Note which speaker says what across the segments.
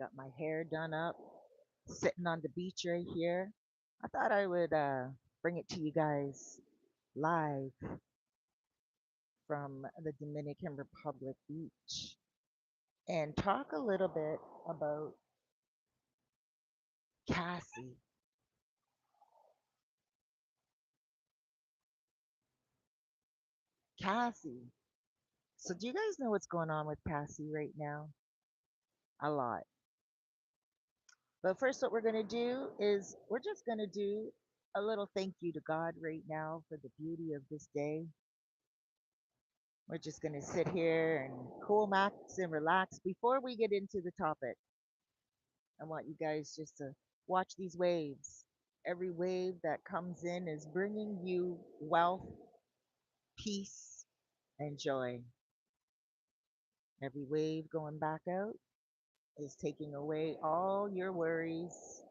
Speaker 1: Got my hair done up, sitting on the beach right here. I thought I would bring it to you guys live from the Dominican Republic beach and talk a little bit about Cassie. Cassie. So, do you guys know what's going on with Cassie right now? A lot. But first, what we're going to do is we're just going to do a little thank you to God right now for the beauty of this day. We're just going to sit here and cool max and relax. Before we get into the topic, I want you guys just to watch these waves. Every wave that comes in is bringing you wealth, peace, and joy. Every wave going back out is taking away all your worries,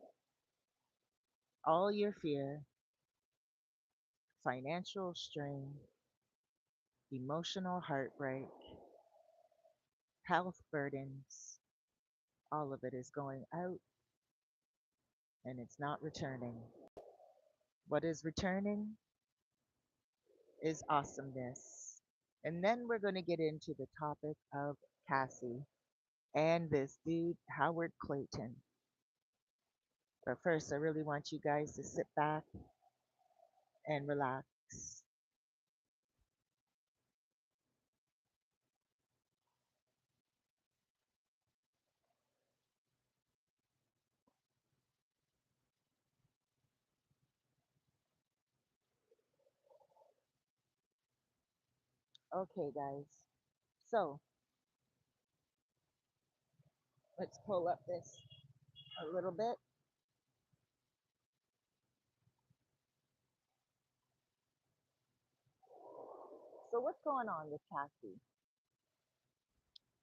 Speaker 1: all your fear, financial strain, emotional heartbreak, health burdens. All of it is going out and it's not returning. What is returning is awesomeness. And then we're going to get into the topic of Cassie and this dude, Howard Clayton. But first, I really want you guys to sit back and relax. Okay, guys. So let's pull up this a little bit. So, what's going on with Cassie?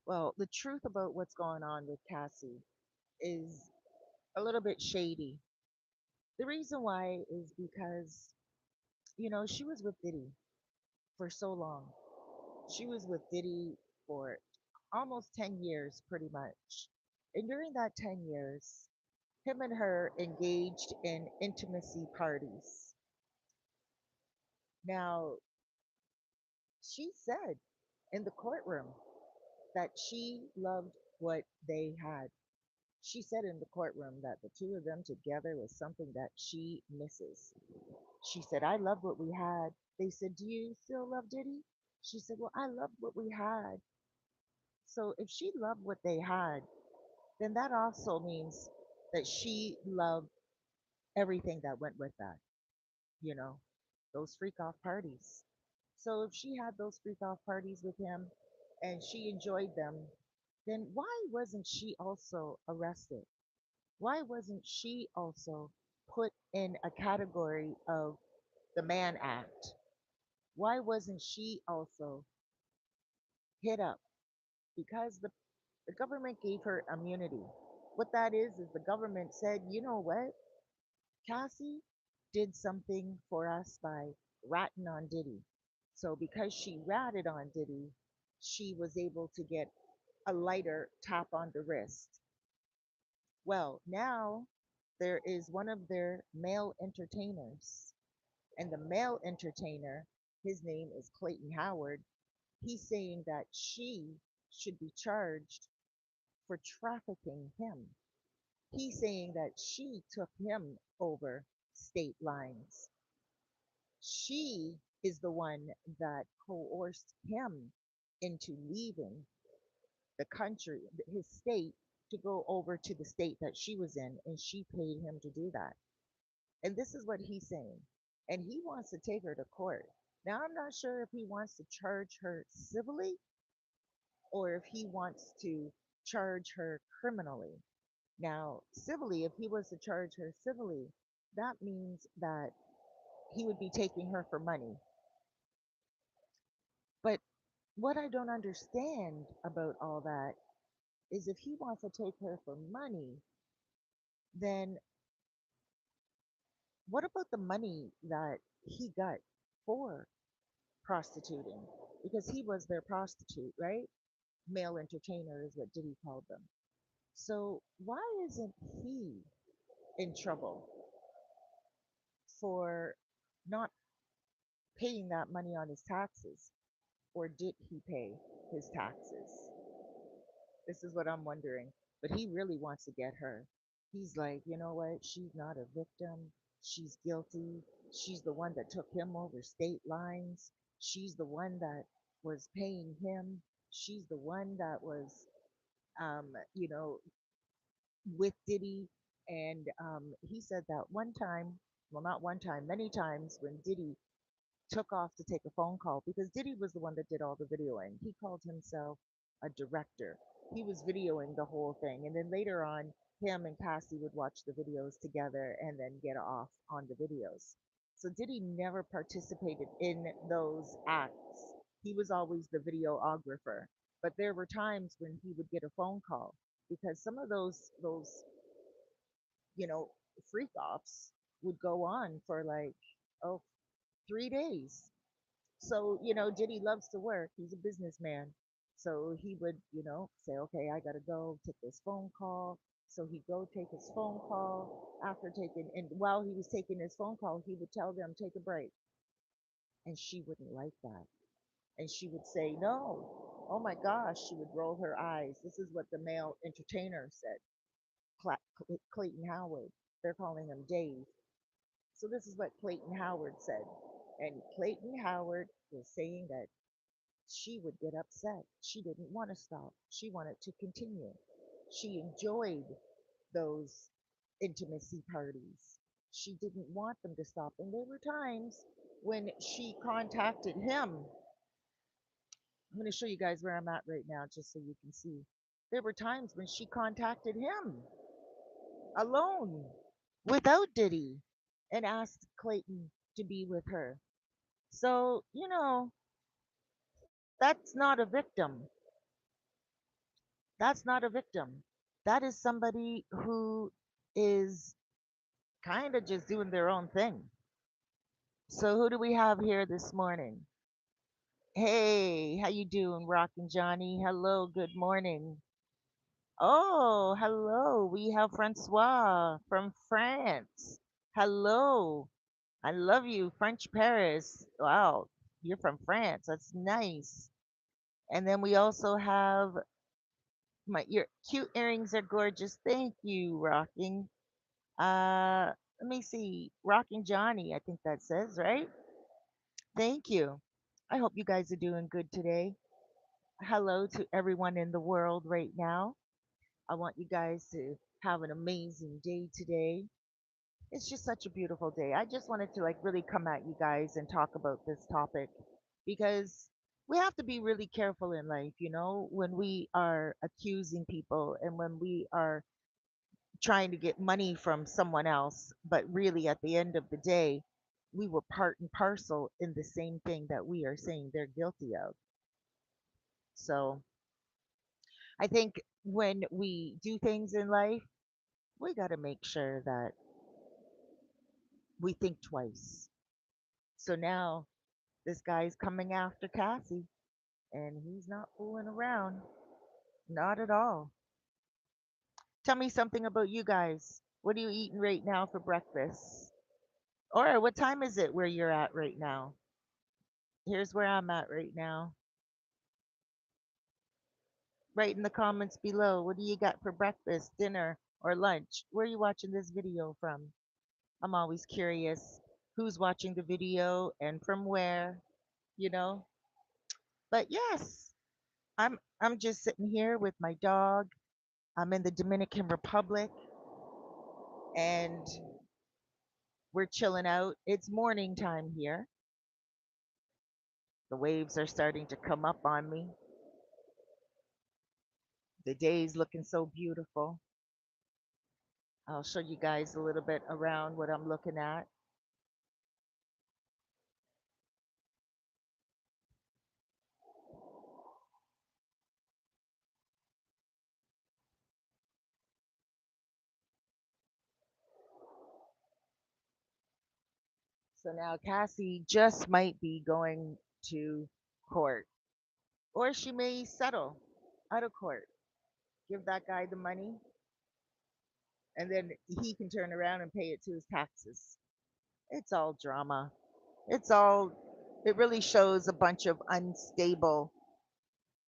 Speaker 1: Well, the truth about what's going on with Cassie is a little bit shady. The reason why is because, she was with Diddy for so long. She was with Diddy for almost 10 years, pretty much. And during that 10 years, him and her engaged in intimacy parties. Now, she said in the courtroom that she loved what they had. She said in the courtroom that the two of them together was something that she misses. She said, I love what we had. They said, do you still love Diddy? She said, well, I loved what we had. So if she loved what they had, then that also means that she loved everything that went with that, you know, those freak off parties. So if she had those freak off parties with him and she enjoyed them, then why wasn't she also arrested? Why wasn't she also put in a category of the Mann Act? Why wasn't she also hit up? Because the government gave her immunity. What that is the government said, you know what? Cassie did something for us by ratting on Diddy. So because she ratted on Diddy, she was able to get a lighter tap on the wrist. Well, now there is one of their male entertainers, and the male entertainer, his name is Clayton Howard. He's saying that she should be charged for trafficking him. He's saying that she took him over state lines. She is the one that coerced him into leaving the country, his state, to go over to the state that she was in, and she paid him to do that. And this is what he's saying. And he wants to take her to court. Now, I'm not sure if he wants to charge her civilly or if he wants to charge her criminally. Now, civilly, if he was to charge her civilly, that means that he would be taking her for money. But what I don't understand about all that is if he wants to take her for money, then what about the money that he got for prostituting? Because he was their prostitute, right? Male entertainer is what Diddy called them. So why isn't he in trouble for not paying that money on his taxes? Or did he pay his taxes? This is what I'm wondering. But he really wants to get her. He's like, you know what? She's not a victim. She's guilty. She's the one that took him over state lines. She's the one that was paying him. She's the one that was, um, you know, with Diddy. And he said that one time, well, not one time, many times when Diddy took off to take a phone call because Diddy was the one that did all the videoing. He called himself a director. He was videoing the whole thing. And then later on, him and Cassie would watch the videos together and then get off on the videos. So Diddy never participated in those acts. He was always the videographer. But there were times when he would get a phone call because some of those you know freak offs would go on for like oh 3 days. So, Diddy loves to work. He's a businessman. So he would, say, okay, I got to go take this phone call. So he'd go take his phone call. And while he was taking his phone call, he would tell them, take a break. And she wouldn't like that. And she would say, no. Oh my gosh. She would roll her eyes. This is what the male entertainer said, Clayton Howard. They're calling him Dave. So this is what Clayton Howard said. And Clayton Howard was saying that she would get upset. She didn't want to stop. She wanted to continue. She enjoyed those intimacy parties. She didn't want them to stop. And there were times when she contacted him. I'm going to show you guys where I'm at right now just so you can see. There were times when she contacted him alone without Diddy and asked Clayton to be with her. So, that's not a victim. That's not a victim. That is somebody who is kind of just doing their own thing. So who do we have here this morning? Hey, how you doing, Rockin' Johnny? Hello, good morning. Oh, hello. We have Francois from France. Hello. I love you, French Paris. Wow, you're from France. That's nice. And then we also have your cute earrings are gorgeous. Thank you, Rocking. Let me see. Rocking Johnny, I think that says, right? Thank you. I hope you guys are doing good today. Hello to everyone in the world right now. I want you guys to have an amazing day today. It's just such a beautiful day. I just wanted to like really come at you guys and talk about this topic because we have to be really careful in life, when we are accusing people and when we are trying to get money from someone else, but really at the end of the day, we were part and parcel in the same thing that we are saying they're guilty of. So I think when we do things in life, we got to make sure that we think twice. So now this guy's coming after Cassie, and he's not fooling around. Not at all. Tell me something about you guys. What are you eating right now for breakfast? Or what time is it where you're at right now? Here's where I'm at right now. Write in the comments below. What do you got for breakfast, dinner, or lunch? Where are you watching this video from? I'm always curious who's watching the video and from where, you know? But yes, I'm just sitting here with my dog. I'm in the Dominican Republic and we're chilling out. It's morning time here. The waves are starting to come up on me. The day's looking so beautiful. I'll show you guys a little bit around what I'm looking at. So now Cassie just might be going to court, or she may settle out of court, give that guy the money, and then he can turn around and pay it to his taxes. It's all drama. It's all, it really shows a bunch of unstable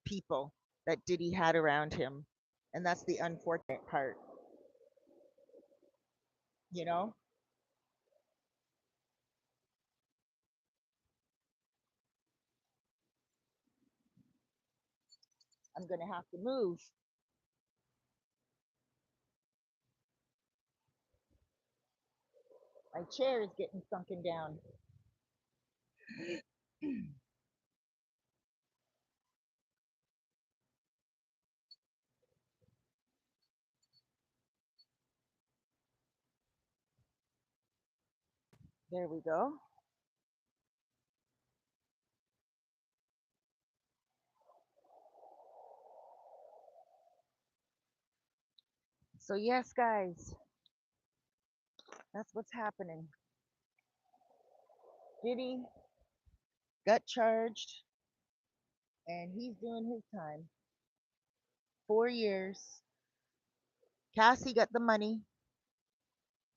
Speaker 1: people that Diddy had around him. And that's the unfortunate part, you know? I'm going to have to move. My chair is getting sunken down. There we go. So, yes, guys, that's what's happening. Diddy got charged and he's doing his time. 4 years. Cassie got the money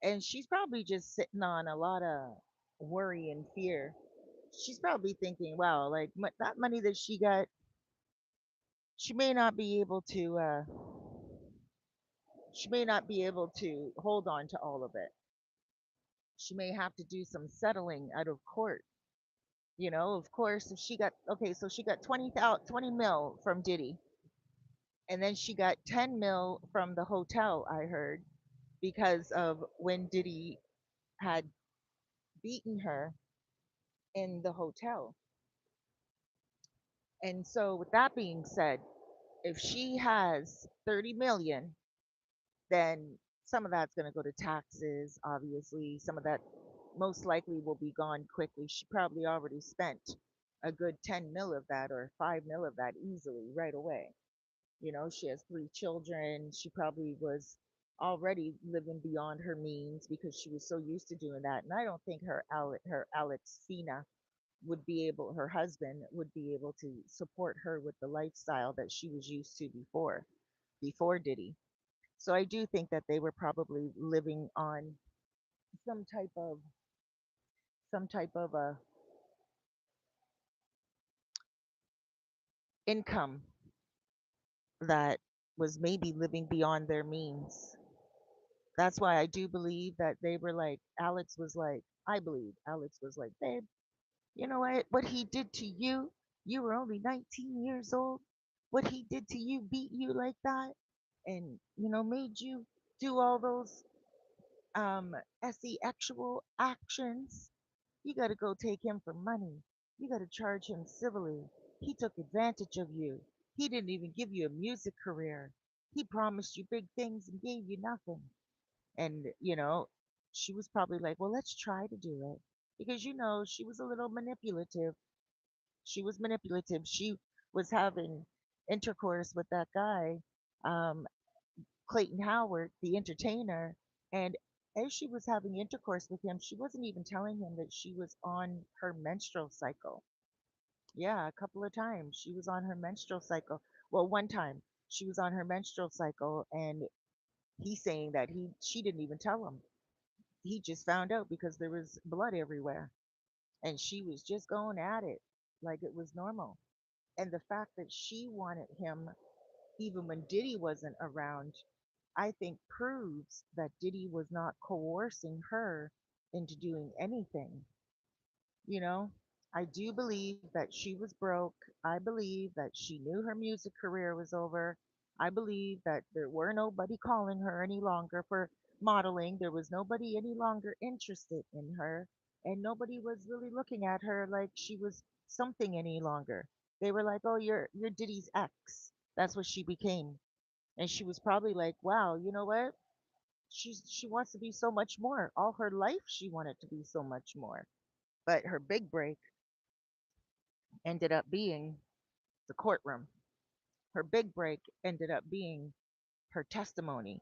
Speaker 1: and she's probably just sitting on a lot of worry and fear. She's probably thinking, wow, like that money that she got, she may not be able to, she may not be able to hold on to all of it. She may have to do some settling out of court. Of course, if she got, okay, so she got 20 mil from Diddy, and then she got 10 mil from the hotel, I heard, because of when Diddy had beaten her in the hotel. And so, with that being said, if she has 30 million, then some of that's going to go to taxes, obviously. Some of that most likely will be gone quickly. She probably already spent a good 10 mil of that or 5 mil of that easily right away. She has three children. She probably was already living beyond her means because she was so used to doing that. And I don't think her Alex Fina would be able, her husband would be able to support her with the lifestyle that she was used to before Diddy. So I do think that they were probably living on some type of some type of a income that was maybe living beyond their means. That's why I do believe that they were like, Alex was like, I believe Alex was like, babe, you know what he did to you? You were only 19 years old. What he did to you, beat you like that, and made you do all those SE actual actions. You got to go take him for money. You got to charge him civilly. He took advantage of you. He didn't even give you a music career. He promised you big things and gave you nothing. And, she was probably like, well, let's try to do it. Because, she was a little manipulative. She was manipulative. She was having intercourse with that guy, um, Clayton Howard, the entertainer. And as she was having intercourse with him, she wasn't even telling him that she was on her menstrual cycle. Yeah, a couple of times she was on her menstrual cycle. Well, one time she was on her menstrual cycle, and he's saying that she didn't even tell him. He just found out because there was blood everywhere, and she was just going at it like it was normal. And the fact that she wanted him even when Diddy wasn't around, I think proves that Diddy was not coercing her into doing anything. You know, I do believe that she was broke. I believe that she knew her music career was over. I believe that there were nobody calling her any longer for modeling. There was nobody any longer interested in her, and nobody was really looking at her like she was something any longer. They were like, "Oh, you're Diddy's ex." That's what she became. And she was probably like, "Wow, you know what? She wants to be so much more. All her life she wanted to be so much more." But her big break ended up being the courtroom. Her big break ended up being her testimony.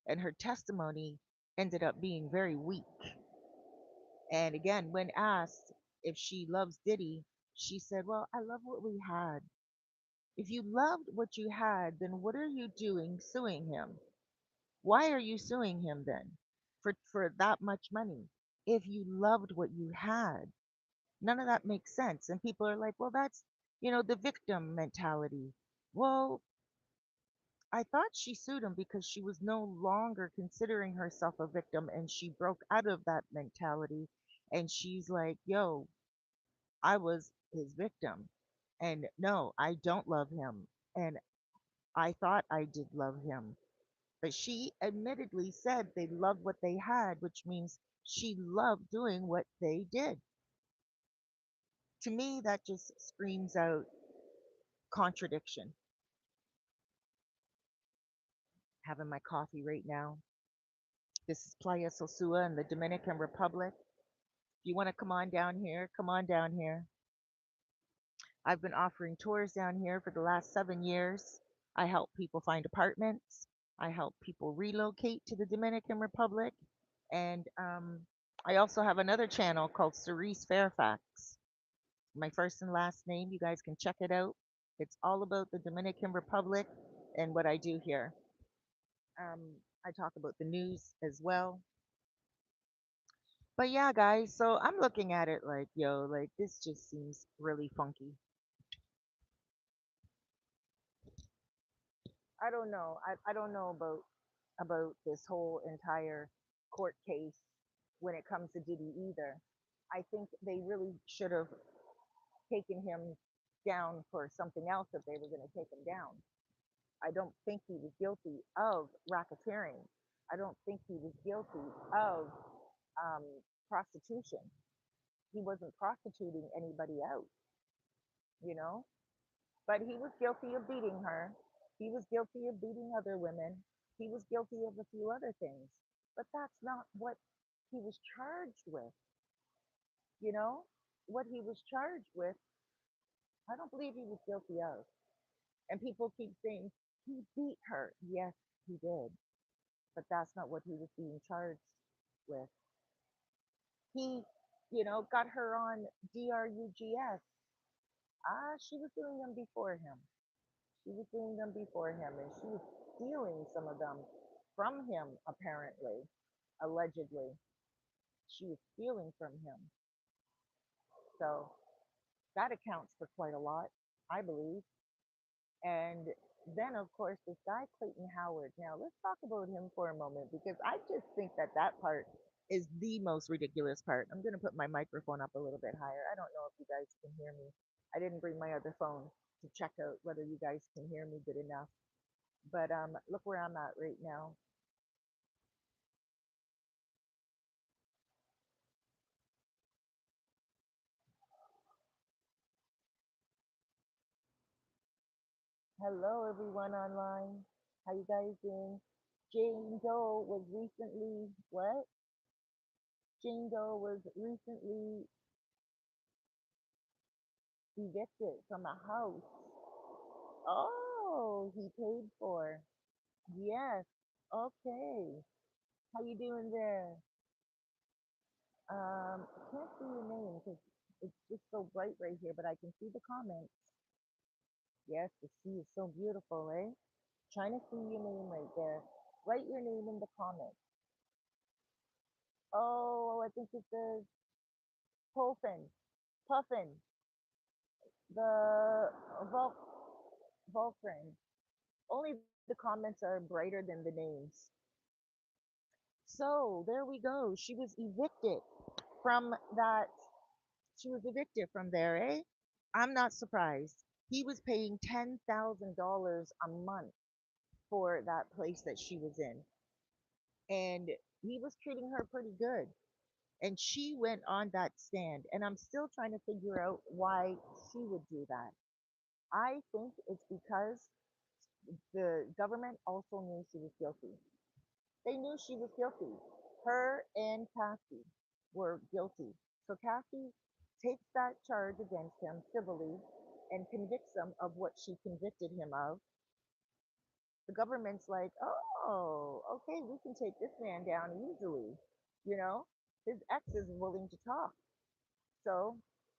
Speaker 1: And her testimony ended up being very weak. And again, when asked if she loves Diddy, she said, "Well, I love what we had. If you loved what you had, then what are you doing suing him? Why are you suing him then for that much money if you loved what you had? None of that makes sense. And people are like, well, that's, the victim mentality. Well, I thought she sued him because she was no longer considering herself a victim and she broke out of that mentality. And she's like, yo, I was his victim. And no, I don't love him. And I thought I did love him. But she admittedly said they loved what they had, which means she loved doing what they did. To me, that just screams out contradiction. Having my coffee right now. This is Playa Sosua in the Dominican Republic. If you want to come on down here, come on down here. I've been offering tours down here for the last 7 years. I help people find apartments. I help people relocate to the Dominican Republic. And I also have another channel called Cerise Fairfax. My first and last name, you guys can check it out. It's all about the Dominican Republic and what I do here. I talk about the news as well. But yeah, guys, so I'm looking at it like, yo, like this just seems really funky. I don't know. I don't know about this whole entire court case when it comes to Diddy either. I think they really should have taken him down for something else if they were going to take him down. I don't think he was guilty of racketeering. I don't think he was guilty of um, prostitution. He wasn't prostituting anybody out, you know? But he was guilty of beating her. He was guilty of beating other women. He was guilty of a few other things. But that's not what he was charged with, you know? What he was charged with, I don't believe he was guilty of. And people keep saying, he beat her. Yes, he did. But that's not what he was being charged with. He, got her on drugs. She was doing them before him. She was doing them before him, and she was stealing some of them from him, apparently, allegedly. She was stealing from him. So that accounts for quite a lot, I believe. And then, of course, this guy, Clayton Howard. Now, let's talk about him for a moment because I just think that that part is the most ridiculous part. I'm going to put my microphone up a little bit higher. I don't know if you guys can hear me. I didn't bring my other phone to check out whether you guys can hear me good enough. But look where I'm at right now. Hello, everyone online. How you guys doing? Jane Doe was recently what? Jane Doe was recently evicted from a house. Oh, he paid for. Yes. Okay. How you doing there? I can't see your name because it's just so bright right here, but I can see the comments. Yes, the sea is so beautiful, eh? Trying to see your name right there. Write your name in the comments. Oh, I think it says Puffin. Puffin. The Vul Vulcan. Only the comments are brighter than the names. So there we go. She was evicted from that. She was evicted from there, eh? I'm not surprised. He was paying $10,000 a month for that place that she was in. And he was treating her pretty good. And she went on that stand. And I'm still trying to figure out why she would do that. I think it's because the government also knew she was guilty. They knew she was guilty. Her and Cassie were guilty. So Cassie takes that charge against him civilly and convicts him of what she convicted him of. The government's like, oh, okay, we can take this man down easily. You know, his ex is willing to talk. So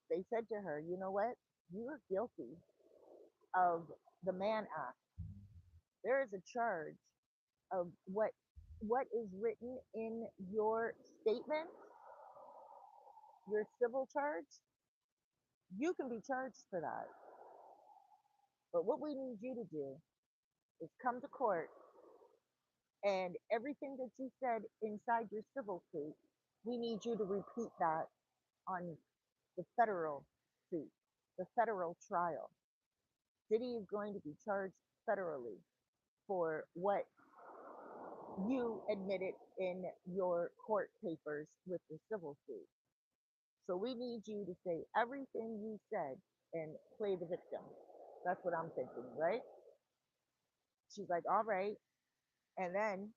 Speaker 1: they said to her, you know what? You are guilty of the Mann Act. There is a charge of what? what is written in your statement, your civil charge, you can be charged for that. But what we need you to do is come to court, and everything that you said inside your civil suit, we need you to repeat that on the federal suit, the federal trial. Diddy is going to be charged federally for what you admitted in your court papers with the civil suit. So we need you to say everything you said and play the victim. That's what I'm thinking, right? She's like, all right. And then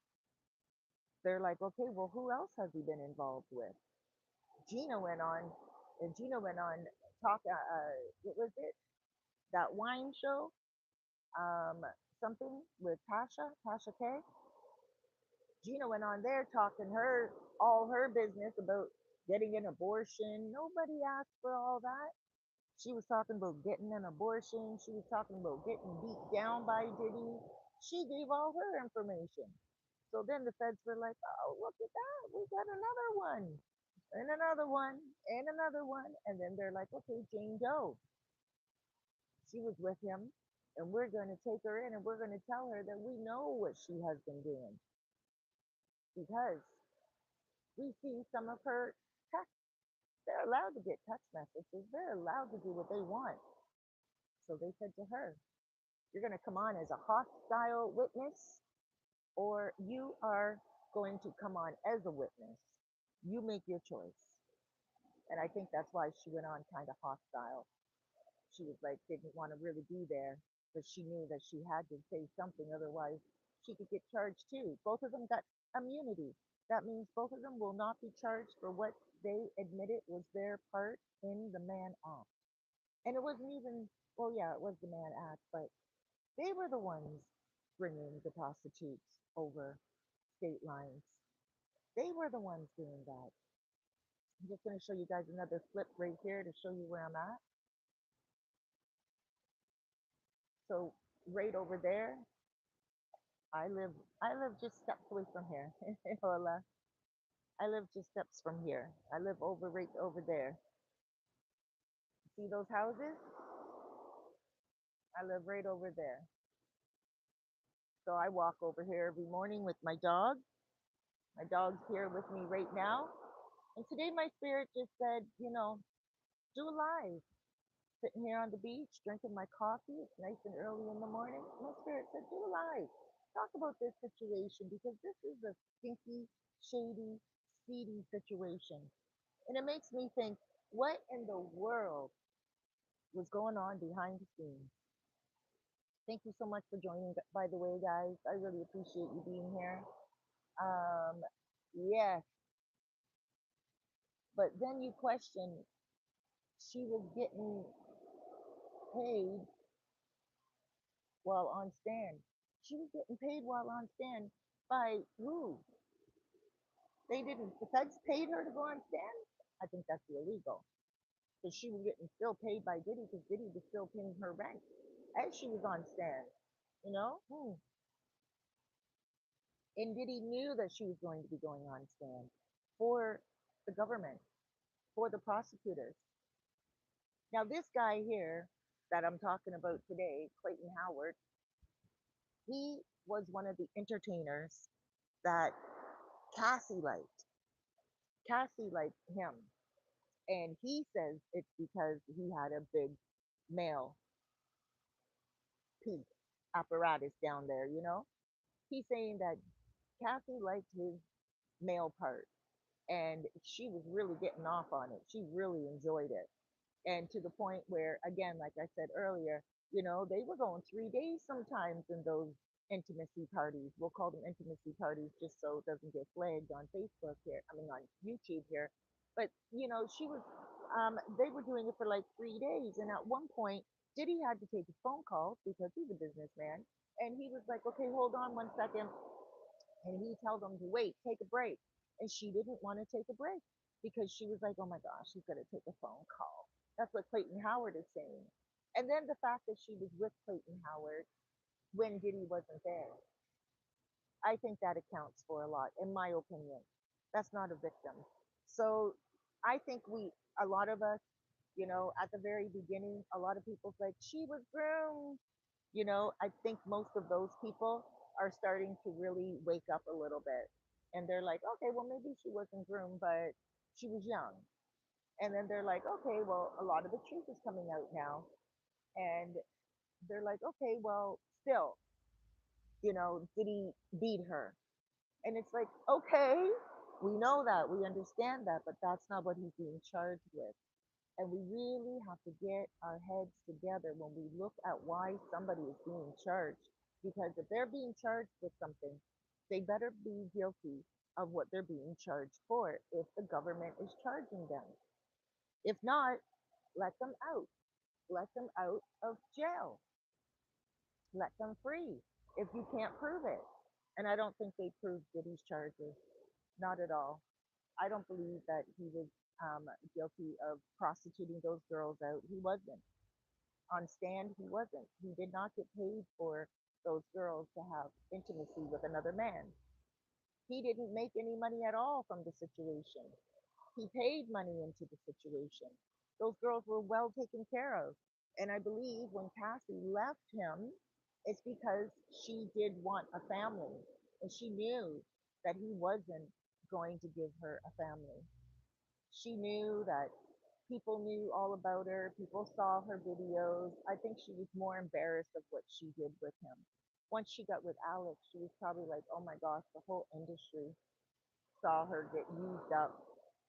Speaker 1: they're like, okay, well, who else has he been involved with? Gina went on, and Gina went on talk. What was it? That wine show, um, something with Tasha K. Gina went on there talking her all her business about getting an abortion. Nobody asked for all that. She was talking about getting an abortion. She was talking about getting beat down by Diddy. She gave all her information. So then the feds were like, oh, look at that. We got another one, and another one, and another one. And then they're like, okay, Jane Doe. She was with him, and we're going to take her in and we're going to tell her that we know what she has been doing because we see some of her text. They're allowed to get text messages. They're allowed to do what they want. So they said to her, you're going to come on as a hostile witness or you are going to come on as a witness. You make your choice. And I think that's why she went on kind of hostile. She was like, didn't want to really be there, but she knew that she had to say something. Otherwise, she could get charged too. Both of them got immunity. That means both of them will not be charged for what they admitted was their part in the Man Act. And it wasn't even, well, yeah, it was the Man Act, but they were the ones bringing the prostitutes over state lines. They were the ones doing that. I'm just going to show you guys another flip right here to show you where I'm at. So right over there, I live I live just steps away from here. Hola. I live just steps from here. I live over right over there. See those houses? I live right over there. So I walk over here every morning with my dog. My dog's here with me right now. And today my spirit just said, do live. Sitting here on the beach, drinking my coffee. It's nice and early in the morning. My spirit said, do live. Talk about this situation because this is a stinky, shady, seedy situation. And it makes me think, what in the world was going on behind the scenes? Thank you so much for joining, by the way, guys. I really appreciate you being here. Um, yes, but then you question, she was getting paid while on stand. She was getting paid while on stand by who? They didn't, the feds paid her to go on stand? I think that's illegal. Because she was getting still paid by Diddy because Diddy was still paying her rent as she was on stand, you know? And Diddy knew that she was going to be going on stand for the government, for the prosecutors. Now, this guy here that I'm talking about today, Clayton Howard, he was one of the entertainers that Cassie liked. Cassie liked him. And he says it's because he had a big male piece apparatus down there, you know? He's saying that Cassie liked his male part and she was really getting off on it. She really enjoyed it. And to the point where, again, like I said earlier, they were going 3 days sometimes in those intimacy parties. We'll call them intimacy parties just so it doesn't get flagged on Facebook here, I mean, on YouTube here. But, they were doing it for like 3 days. And at one point, Diddy had to take a phone call because he's a businessman. And he was like, okay, hold on 1 second. And he told them to wait, take a break. And she didn't want to take a break because she was like, oh my gosh, she's going to take a phone call. That's what Clayton Howard is saying. And then the fact that she was with Clayton Howard when Diddy wasn't there. I think that accounts for a lot, in my opinion. That's not a victim. So I think a lot of us, at the very beginning, a lot of people's like, she was groomed. I think most of those people are starting to really wake up a little bit. And they're like, okay, well, maybe she wasn't groomed, but she was young. And then they're like, okay, well, a lot of the truth is coming out now. And they're like, okay, well, still, did he beat her? And it's like, okay, we know that, we understand that, but that's not what he's being charged with. And we really have to get our heads together when we look at why somebody is being charged. Because if they're being charged with something, they better be guilty of what they're being charged for if the government is charging them. If not, let them out. Let them out of jail. Let them free if you can't prove it. And I don't think they proved Diddy's charges. Not at all. I don't believe that he was guilty of prostituting those girls out. He wasn't. On stand, he wasn't. He did not get paid for those girls to have intimacy with another man. He didn't make any money at all from the situation. He paid money into the situation. Those girls were well taken care of. And I believe when Cassie left him, it's because she did want a family. And she knew that he wasn't going to give her a family. She knew that people knew all about her, people saw her videos. I think she was more embarrassed of what she did with him. Once she got with Alex, she was probably like, oh my gosh, the whole industry saw her get used up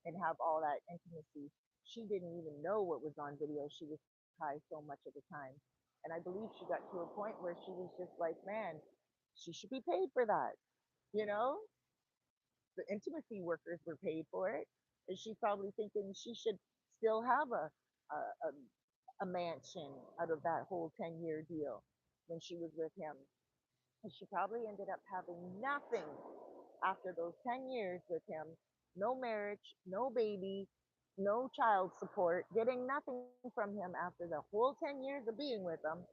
Speaker 1: and have all that intimacy. She didn't even know what was on video. She was high so much of the time. And I believe she got to a point where she was just like, man, she should be paid for that. You know, the intimacy workers were paid for it. And she's probably thinking she should still have a, a, a mansion out of that whole 10-year deal when she was with him. And she probably ended up having nothing after those 10 years with him. No marriage, no baby, no child support, getting nothing from him after the whole 10 years of being with him.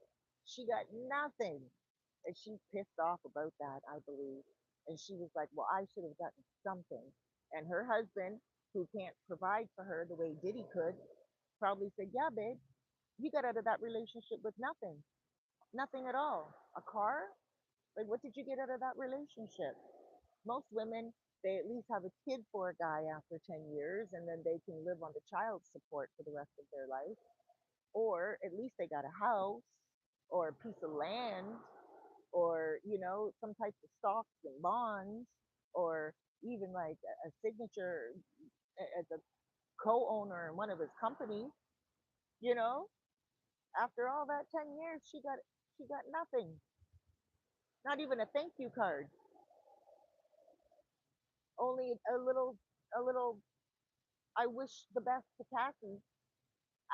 Speaker 1: She got nothing. And she's pissed off about that, I believe. And she was like, well, I should have gotten something. And her husband, who can't provide for her the way Diddy could, probably said, yeah, babe, you got out of that relationship with nothing. Nothing at all. A car? Like, what did you get out of that relationship? Most women, they at least have a kid for a guy after 10 years, and then they can live on the child support for the rest of their life. Or at least they got a house or a piece of land or, some types of stocks and bonds or even like a signature as a co-owner in one of his companies, you know? After all that 10 years, she got nothing. Not even a thank you card. Only a little I wish the best to Cassie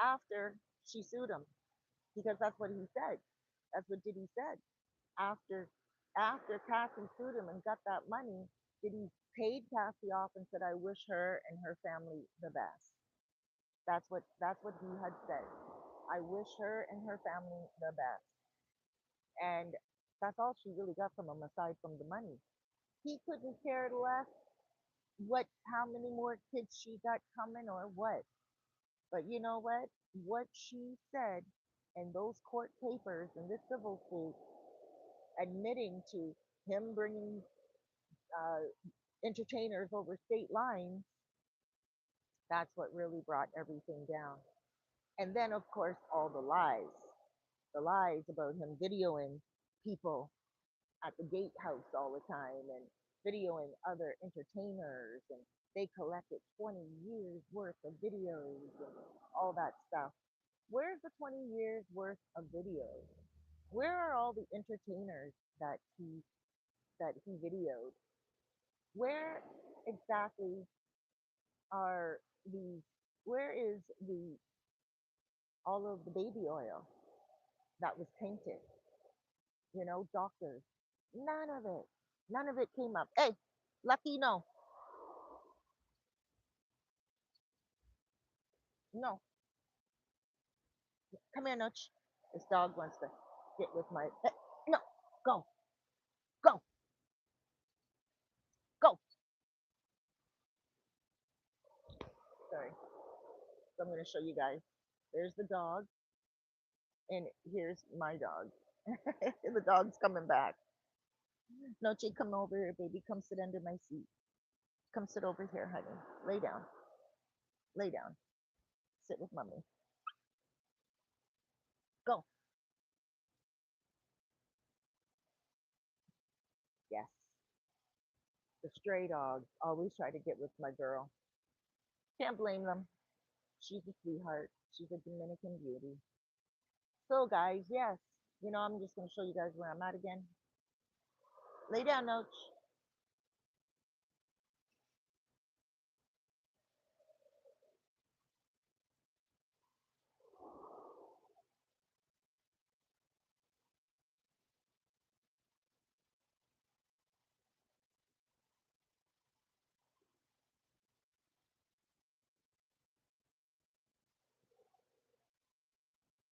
Speaker 1: after she sued him because that's what he said. That's what Diddy said. After after Cassie sued him and got that money, Diddy paid Cassie off and said, "I wish her and her family the best." That's what he had said. I wish her and her family the best, and that's all she really got from him aside from the money. He couldn't care less what how many more kids she got coming or what. But you know what? What she said in those court papers in this civil suit, admitting to him bringing uh, entertainers over state lines, that's what really brought everything down. And then, of course, all the lies about him videoing people at the gatehouse all the time and videoing other entertainers. And they collected 20 years worth of videos and all that stuff. Where's the 20 years worth of videos? Where are all the entertainers that he videoed? Where exactly are these? Where is the all of the baby oil that was tainted? Doctors. None of it. None of it came up. Hey, Lucky, no, no. Come here, Nutch. This dog wants to get with my. Hey, no, go, go. I'm going to show you guys. There's the dog, and here's my dog. The dog's coming back. Noche, come over here, baby. Come sit under my seat. Come sit over here, honey. Lay down. Lay down. Sit with mommy. Go. Yes. The stray dogs always try to get with my girl. Can't blame them. She's a sweetheart. She's a Dominican beauty. So, guys, yes. I'm just going to show you guys where I'm at again. Lay down, Noach.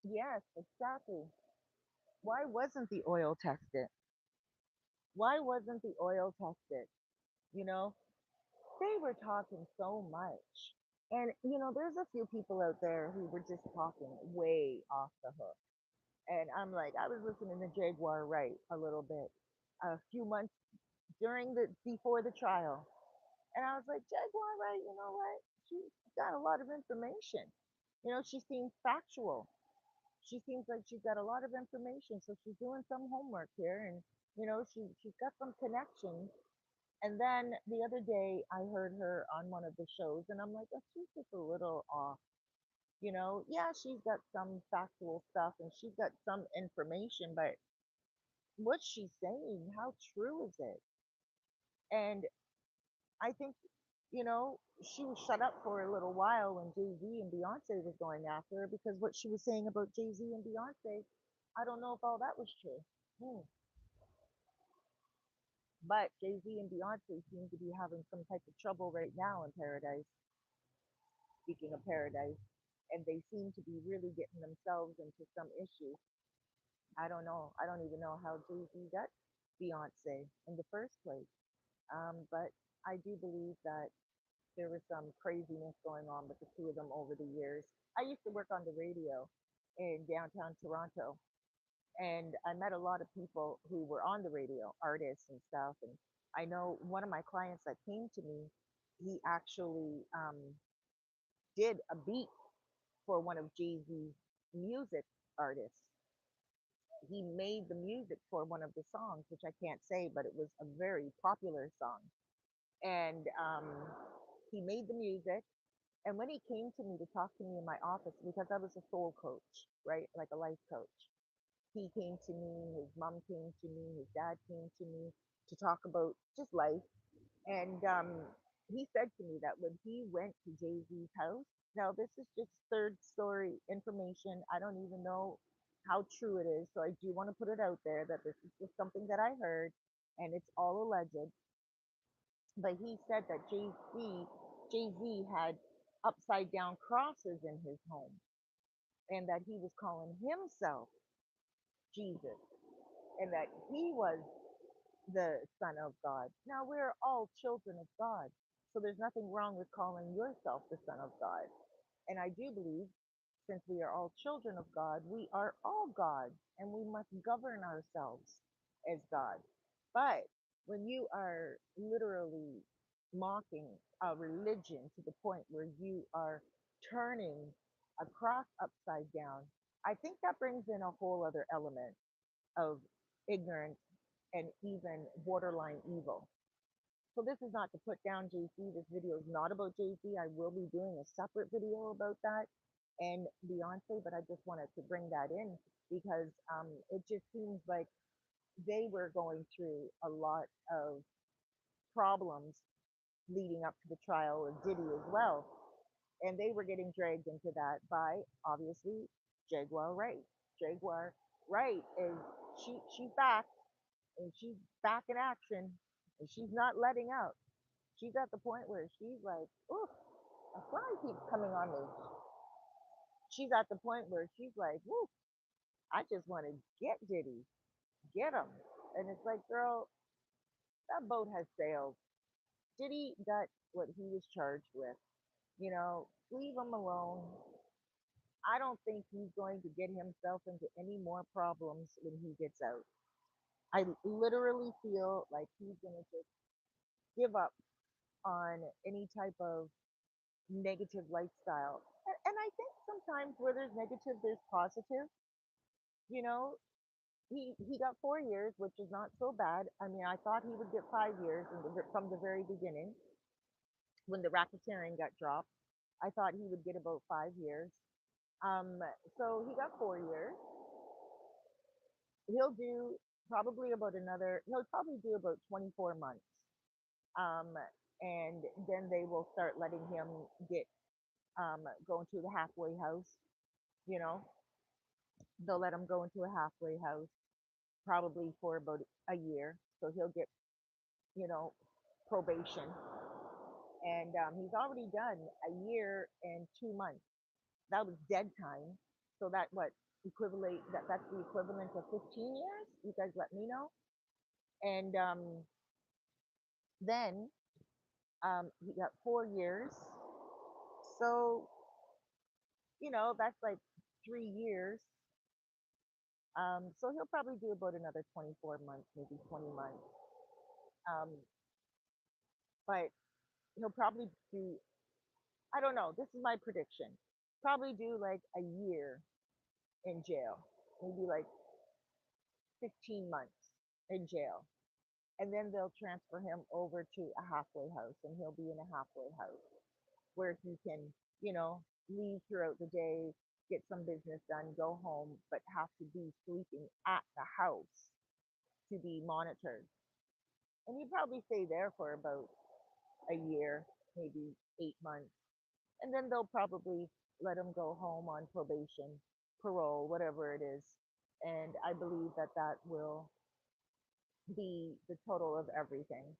Speaker 1: Yes, exactly. Why wasn't the oil tested? Why wasn't the oil tested? You know, they were talking so much. And, there's a few people out there who were just talking way off the hook. And I'm like, I was listening to Jaguar Wright a little bit a few months before the trial. And I was like, Jaguar Wright, you know what? She's got a lot of information. She seems factual. She seems like she's got a lot of information. So she's doing some homework here, and she's got some connections. And then the other day I heard her on one of the shows, and I'm like, oh, she's just a little off. Yeah, she's got some factual stuff and she's got some information, but what's she saying? How true is it? And I think, she was shut up for a little while when Jay Z and Beyonce was going after her because what she was saying about Jay Z and Beyonce, I don't know if all that was true. Hmm. But Jay Z and Beyonce seem to be having some type of trouble right now in paradise, speaking of paradise, and they seem to be really getting themselves into some issues. I don't know. I don't even know how Jay Z got Beyonce in the first place. But I do believe that there was some craziness going on with the two of them over the years. I used to work on the radio in downtown Toronto, and I met a lot of people who were on the radio, artists and stuff. And I know one of my clients that came to me, he actually did a beat for one of Jay Z's music artists. He made the music for one of the songs, which I can't say, but it was a very popular song. And he made the music. And when he came to me to talk to me in my office, because I was a soul coach, right? Like a life coach, he came to me, his mom came to me, his dad came to me to talk about just life. And he said to me that when he went to Jay Z's house, now this is just third story information. I don't even know how true it is. So I do want to put it out there that this is just something that I heard and it's all alleged. But he said that Jay Z had upside down crosses in his home and that he was calling himself Jesus and that he was the Son of God. Now, we're all children of God. So there's nothing wrong with calling yourself the Son of God. And I do believe, since we are all children of God, we are all God and we must govern ourselves as God. But when you are literally mocking a religion to the point where you are turning a cross upside down, I think that brings in a whole other element of ignorance and even borderline evil. So this is not to put down Jay-Z. This video is not about Jay-Z. I will be doing a separate video about that and Beyonce, but I just wanted to bring that in because it just seems like they were going through a lot of problems leading up to the trial of Diddy as well. And they were getting dragged into that by obviously Jaguar Wright. Jaguar Wright is she's back and she's back in action and she's not letting up. She's at the point where she's like, ooh, a fly keeps coming on me. She's at the point where she's like, woo, I just want to get Diddy, get him. And it's like, girl, that boat has sailed. Diddy got what he was charged with. Leave him alone. I don't think he's going to get himself into any more problems when he gets out. I literally feel like he's going to just give up on any type of negative lifestyle. And I think sometimes where there's negative, there's positive. You know, he got 4 years, which is not so bad. I mean, I thought he would get 5 years from the very beginning when the racketeering got dropped. I thought he would get about 5 years. Um, so he got 4 years. He'll do probably about another. He'll probably do about 24 months. Um, and then they will start letting him get go into the halfway house. You know, they'll let him go into a halfway house probably for about a year. So he'll get probation, and he's already done a year and 2 months. That was dead time. So that what equivalent that's the equivalent of 15 years. You guys let me know. And then he got 4 years. So that's like 3 years. So he'll probably do about another 24 months, maybe 20 months. Um, but he'll probably do. I don't know. This is my prediction. Probably do like a year in jail, maybe like 15 months in jail. And then they'll transfer him over to a halfway house and he'll be in a halfway house where he can, you know, leave throughout the day, get some business done, go home, but have to be sleeping at the house to be monitored. And you probably stay there for about a year, maybe 8 months. And then they'll probably let him go home on probation, parole, whatever it is. And I believe that that will be the total of everything.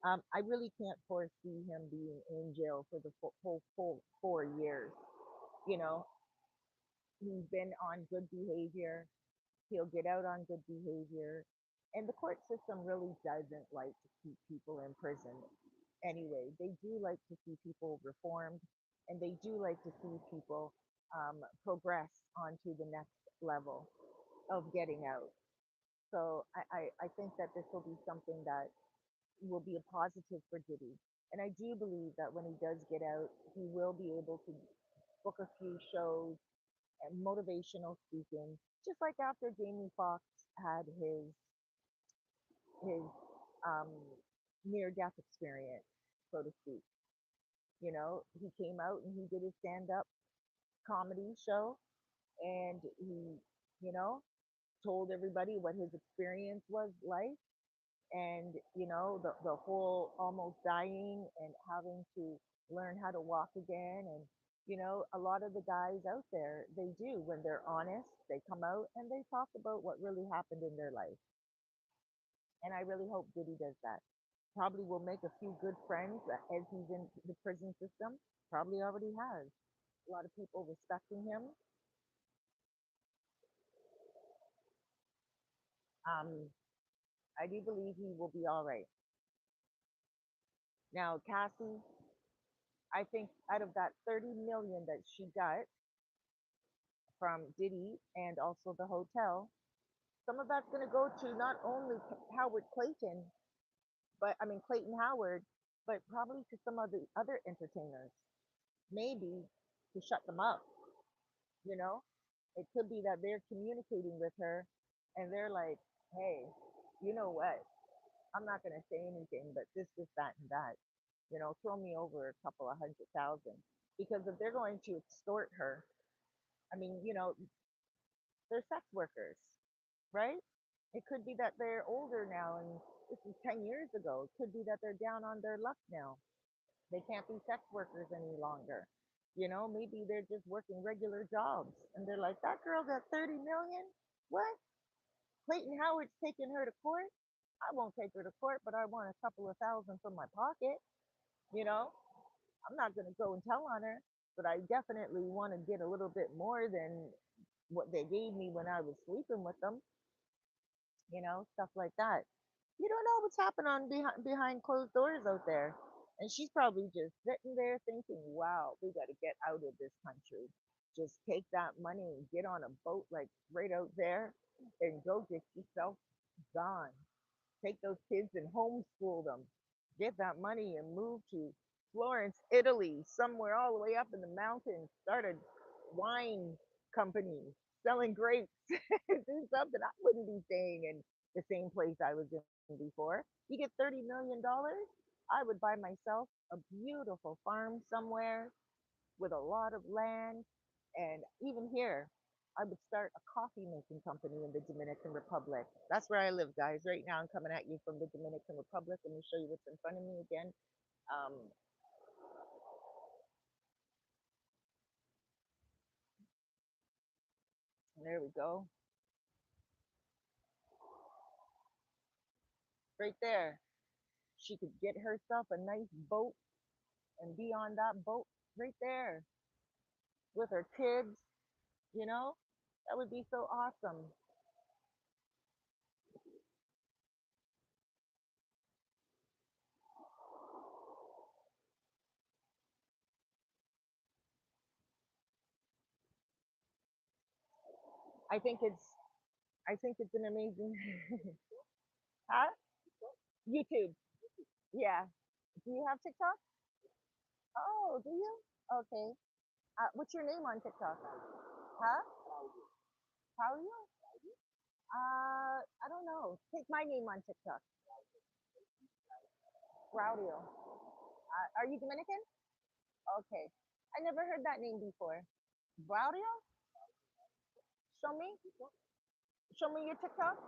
Speaker 1: I really can't foresee him being in jail for the whole full 4 years. You know, he's been on good behavior. He'll get out on good behavior. And the court system really doesn't like to keep people in prison anyway. They do like to see people reformed and they do like to see people progress onto the next level of getting out. So I think that this will be something that will be a positive for Diddy. And I do believe that when he does get out, he will be able to book a few shows and motivational speaking, just like after Jamie Foxx had his um, near death experience, so to speak. He came out and he did his stand up comedy show and he, you know, told everybody what his experience was like and the whole almost dying and having to learn how to walk again. And a lot of the guys out there, they do, when they're honest, they come out and they talk about what really happened in their life. And I really hope Diddy does that. Probably will make a few good friends as he's in the prison system. Probably already has a lot of people respecting him. um, I do believe he will be all right. Now Cassie, I think out of that 30 million that she got from Diddy and also the hotel, some of that's going to go to not only Howard Clayton, but I mean Clayton Howard, but probably to some of the other entertainers, maybe to shut them up. You know, it could be that they're communicating with her, and they're like, "Hey, you know what? I'm not going to say anything, but this, that, and that. Throw me over a couple of 100,000." Because if they're going to extort her, I mean, they're sex workers, right? It could be that they're older now and this is 10 years ago. It could be that they're down on their luck now. They can't be sex workers any longer. Maybe they're just working regular jobs and they're like, that girl got 30 million? What? Clayton Howard's taking her to court? I won't take her to court, but I want a couple of thousand from my pocket. You know, I'm not going to go and tell on her, but I definitely want to get a little bit more than what they gave me when I was sleeping with them, stuff like that. You don't know what's happening on behind closed doors out there. And she's probably just sitting there thinking, wow, we got to get out of this country. Just take that money and get on a boat like right out there and go get yourself gone. Take those kids and homeschool them. Get that money and move to Florence, Italy, somewhere all the way up in the mountains. Start a wine company selling grapes. Do something. I wouldn't be staying in the same place I was in before. You get $30 million, I would buy myself a beautiful farm somewhere with a lot of land. And even here, I would start a coffee making company in the Dominican Republic. That's where I live, guys. Right now, I'm coming at you from the Dominican Republic. Let me show you what's in front of me again. Um, there we go. Right there. She could get herself a nice boat and be on that boat right there with her kids, you know? That would be so awesome. I think it's I think it's an amazing huh? YouTube. Yeah. Do you have TikTok? Oh, do you? Okay. What's your name on TikTok? Huh? How are you? I don't know. Take my name on TikTok. Raudio. Are you Dominican? Okay. I never heard that name before. Raudio? Show me. Show me your TikTok.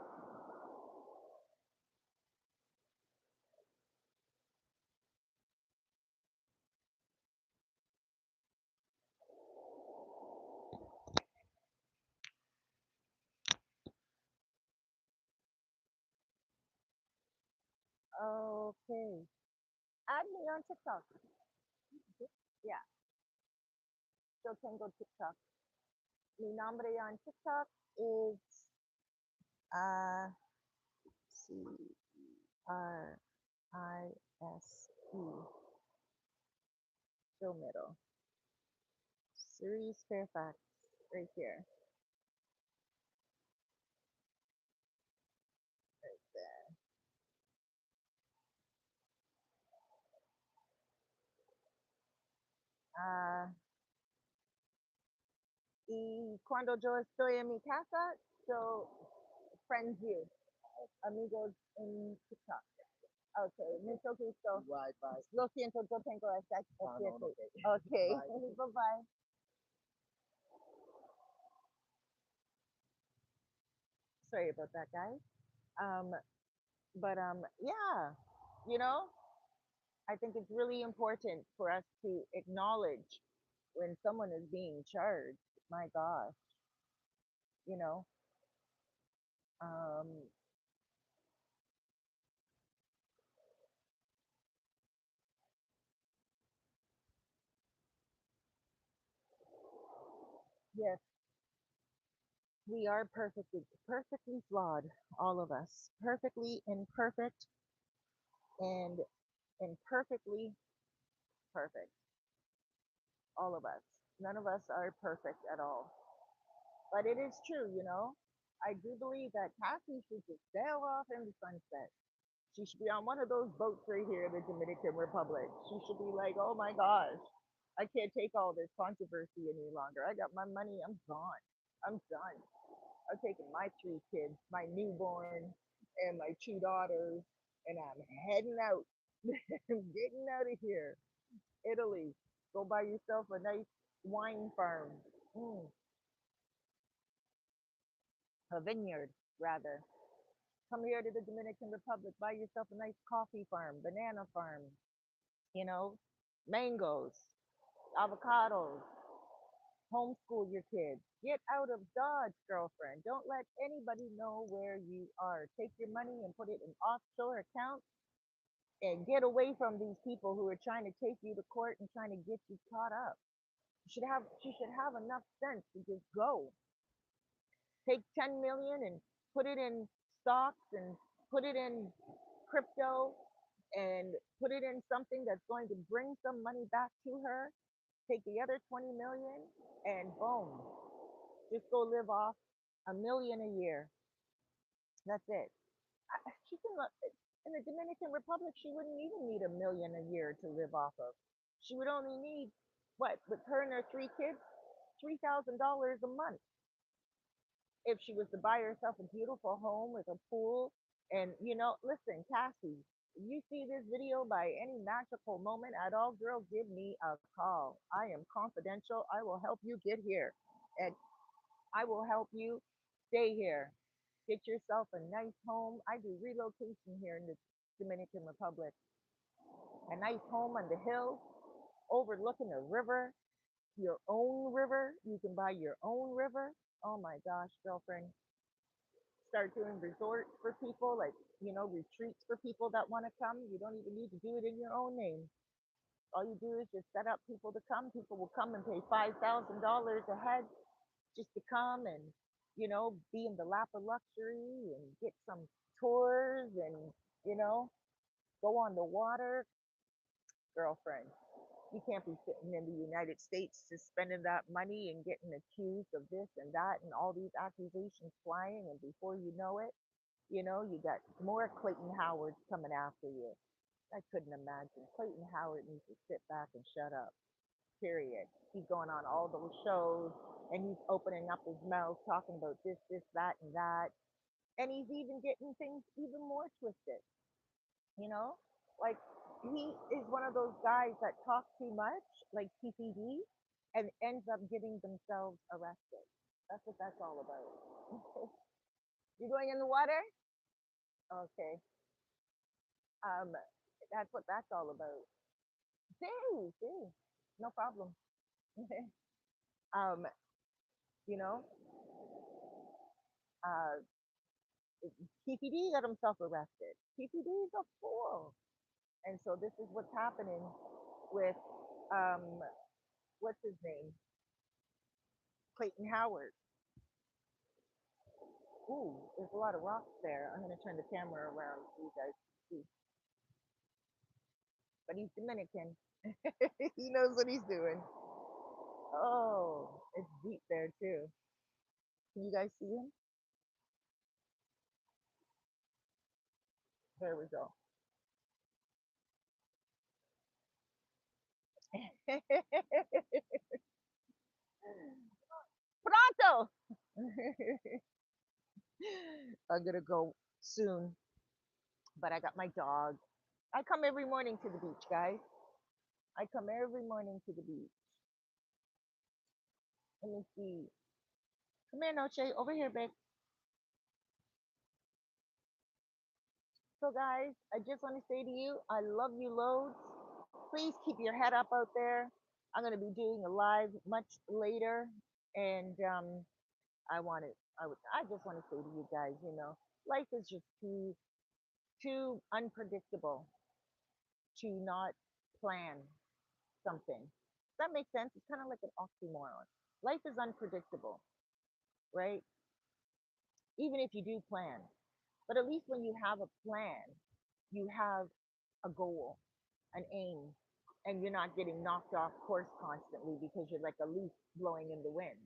Speaker 1: Okay. Add me on TikTok. Yeah. Yo tengo TikTok. Mi nombre on TikTok is CRISE. Show middle. Cerise Fairfax. Right here. Right there. Ah, y cuando yo estoy en mi casa, yo friends you, amigos en TikTok. Okay, mucho gusto. Bye, bye. Lo siento, yo tengo esta acceso. Okay, bye bye. Sorry about that, guys. Um, but yeah, you know, I think it's really important for us to acknowledge when someone is being charged. My gosh, you know, um, yes, we are perfectly flawed, all of us, perfectly imperfect and imperfectly perfect, all of us. None of us are perfect at all. But it is true, you know. I do believe that Cassie should just sail off in the sunset. She should be on one of those boats right here in the Dominican Republic. She should be like, oh my gosh, I can't take all this controversy any longer. I got my money. I'm gone. I'm done. I'm taking my three kids, my newborn, and my two daughters, and I'm heading out. I'm getting out of here. Italy. Go buy yourself a nice wine farm. Mm, a vineyard, rather. Come here to the Dominican Republic, buy yourself a nice coffee farm, banana farm, you know, mangoes, avocados, homeschool your kids. Get out of Dodge, girlfriend. Don't let anybody know where you are. Take your money and put it in offshore accounts and get away from these people who are trying to take you to court and trying to get you caught up. She should have enough sense to just go. Take 10 million and put it in stocks and put it in crypto and put it in something that's going to bring some money back to her, take the other 20 million and boom, just go live off a million a year. That's it. She can, in the Dominican Republic, she wouldn't even need a million a year to live off of. She would only need, what, with her and her three kids, $3,000 a month if she was to buy herself a beautiful home with a pool. And, listen, Cassie, if you see this video by any magical moment at all, girl, give me a call. I am confidential. I will help you get here. And I will help you stay here. Get yourself a nice home. I do relocation here in the Dominican Republic. A nice home on the hill overlooking a river, your own river. You can buy your own river. Oh my gosh, girlfriend. Start doing resorts for people, like, retreats for people that want to come. You don't even need to do it in your own name. All you do is just set up people to come. People will come and pay $5,000 a head just to come and, be in the lap of luxury and get some tours and, you know, go on the water. Girlfriend, you can't be sitting in the United States just spending that money and getting accused of this and that and all these accusations flying. And before you know it, you got more Clayton Howards coming after you. I couldn't imagine. Clayton Howard needs to sit back and shut up. Period. He's going on all those shows and he's opening up his mouth talking about this, that, and that. And he's even getting things even more twisted, you know? Like he is one of those guys that talk too much, like PPD, and ends up getting themselves arrested. That's what that's all about. You going in the water? Okay. Um, that's what that's all about. See, see, no problem. um, you know, uh, PPD got himself arrested. PPD is a fool, and so this is what's happening with um, what's his name, Clayton Howard. Ooh, there's a lot of rocks there. I'm gonna turn the camera around so you guys can see. But he's Dominican. He knows what he's doing. Oh, it's deep there too. Can you guys see him? There we go. Pronto. I'm gonna go soon, but I got my dog. I come every morning to the beach, guys. I come every morning to the beach. Let me see. Come here, Noche. Over here, babe. So, guys, I just want to say to you, I love you loads. Please keep your head up out there. I'm going to be doing a live much later, and I just want to say to you guys, life is just too unpredictable to not plan something. Does that make sense? It's kind of like an oxymoron. Life is unpredictable, right? Even if you do plan. But at least when you have a plan, you have a goal, an aim, and you're not getting knocked off course constantly because you're like a leaf blowing in the wind.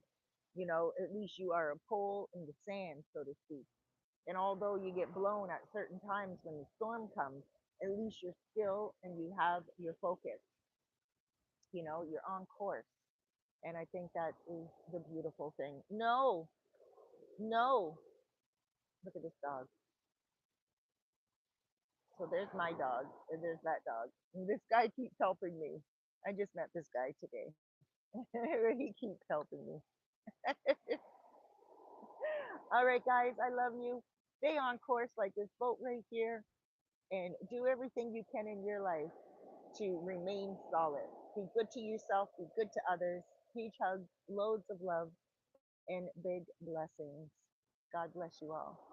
Speaker 1: At least you are a pole in the sand, so to speak. And although you get blown at certain times when the storm comes, at least you're still and you have your focus. You're on course. And I think that is the beautiful thing. No, no. Look at this dog. So there's my dog, and there's that dog. And this guy keeps helping me. I just met this guy today. He keeps helping me. All right, guys, I love you. Stay on course like this boat right here and do everything you can in your life to remain solid. Be good to yourself, be good to others. Huge hugs, loads of love, and big blessings. God bless you all.